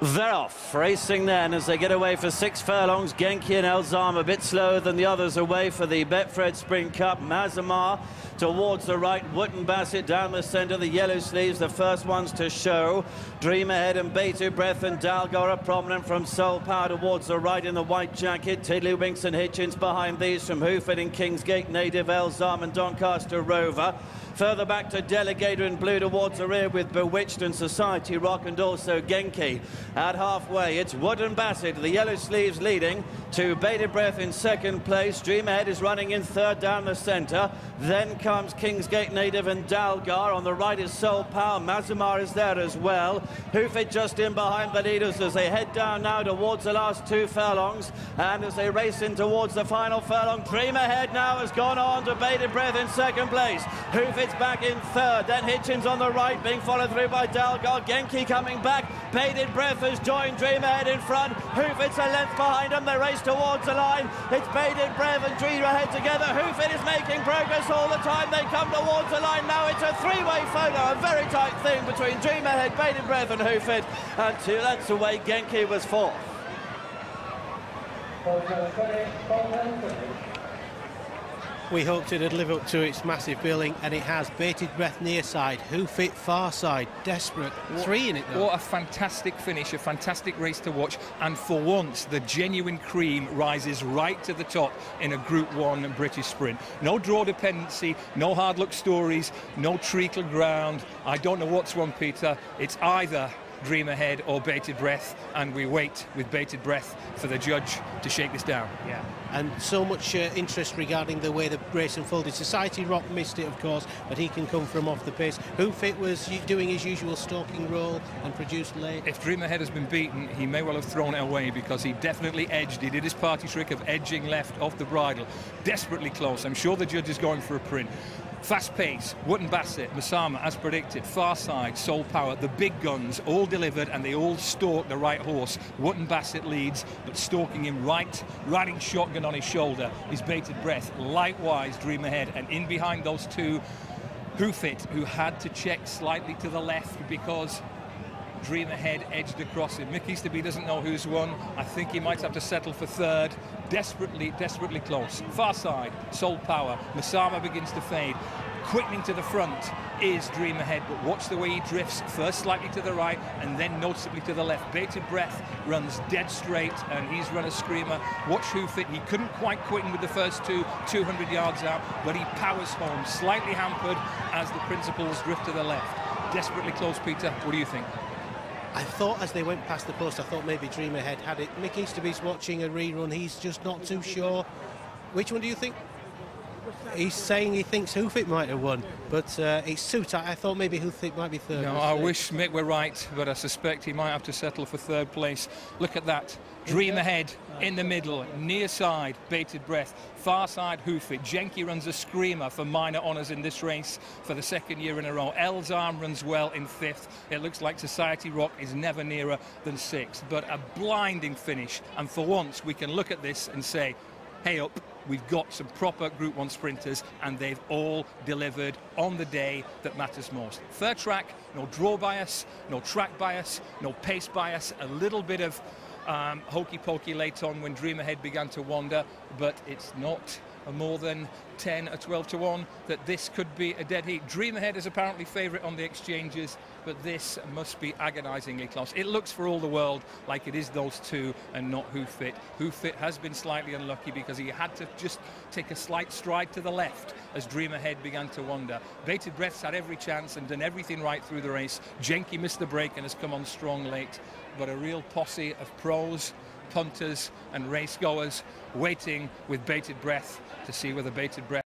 They're off, racing then as they get away for 6 furlongs. Genki and Elzam a bit slower than the others away for the Betfred Spring Cup. Mazamar towards the right, Wootton Bassett down the centre, the yellow sleeves, the first ones to show. Dream Ahead and Bated Breath and Dalgar are prominent from Soul Power towards the right in the white jacket. Tiddlywinks and Hitchens behind these from Hoofit and Kingsgate Native, Elzam and Doncaster Rover. Further back to Delegator in blue towards the rear with Bewitched and Society Rock and also Genki. At halfway, it's Wootton Bassett, the yellow sleeves leading to Bated Breath in second place. Dream Ahead is running in third down the centre. Then comes Kingsgate Native and Dalgar. On the right is Soul Power. Mazamar is there as well. Hoofit just in behind the leaders as they head down now towards the last 2 furlongs. And as they race in towards the final furlong, Dream Ahead now has gone on to Bated Breath in second place. Hoofit's back in third. Then Hitchens on the right being followed through by Dalgar. Genki coming back. Bated Breath has joined Dream Ahead in front. Hoofit's a length behind them. They race towards the line. It's Bated Breath and Dream Ahead together. Hoofit is making progress all the time. They come towards the line now. It's a 3-way photo, a very tight thing between Dream Ahead, Bated Breath and Hoofit. And 2 lengths away, Genki was 4th. We hoped it'd live up to its massive billing, and it has. Bated Breath near side, Hoofit far side, desperate. 3 in it though. What a fantastic finish, a fantastic race to watch, and for once the genuine cream rises right to the top in a Group 1 British sprint. No draw dependency, no hard luck stories, no treacle ground. I don't know what's wrong, Peter. It's either Dream Ahead or Bated Breath, and we wait with Bated Breath for the judge to shake this down. Yeah, and so much interest regarding the way the race unfolded. Society Rock missed it, of course, but he can come from off the pace. Hoofit was doing his usual stalking role and produced late. If Dream Ahead has been beaten, he may well have thrown it away, because he definitely edged. He did his party trick of edging left off the bridle. Desperately close. I'm sure the judge is going for a print. Fast pace, Wootton Bassett, Masama, as predicted, far side, Soul Power, the big guns, all delivered, and they all stalk the right horse. Wootton Bassett leads, but stalking him right, riding shotgun on his shoulder is Bated Breath. Likewise, Dream Ahead, and in behind those 2, Hoofit, who had to check slightly to the left because Dream Ahead edged across him. Mick Easterby doesn't know who's won. I think he might have to settle for third. Desperately close. Far side, Soul Power. Masama begins to fade. Quickening to the front is Dream Ahead, but watch the way he drifts. First slightly to the right and then noticeably to the left. Bated Breath runs dead straight and he's run a screamer. Watch Hoofit. He couldn't quite quicken with the first 200 yards out, but he powers home, slightly hampered as the principals drift to the left. Desperately close, Peter. What do you think? I thought as they went past the post, I thought maybe Dream Ahead had it. Mick Easterby's watching a rerun. He's just not too sure. Which one do you think? He's saying he thinks Hoofit might have won, but it's too tight. I thought maybe Hoofit might be third. No, I wish Mick were right, but I suspect he might have to settle for third place. Look at that. Dream Ahead in the middle, near side, Bated Breath, far side, Hoofit. Genki runs a screamer for minor honours in this race for the 2nd year in a row. Elzam runs well in 5th. It looks like Society Rock is never nearer than 6th, but a blinding finish. And for once, we can look at this and say, hey up, we've got some proper Group 1 sprinters, and they've all delivered on the day that matters most. Fair track, no draw bias, no track bias, no pace bias, a little bit of hokey-pokey late on when Dream Ahead began to wander, but it's not more than 10 or 12 to 1 that this could be a dead heat. Dream Ahead is apparently favourite on the exchanges, but this must be agonisingly close. It looks for all the world like it is those 2 and not Hoofit. Hoofit has been slightly unlucky because he had to just take a slight stride to the left as Dream Ahead began to wander. Bated Breath's had every chance and done everything right through the race. Genki missed the break and has come on strong late, but a real posse of pros, punters and race goers waiting with Bated Breath to see whether Bated Breath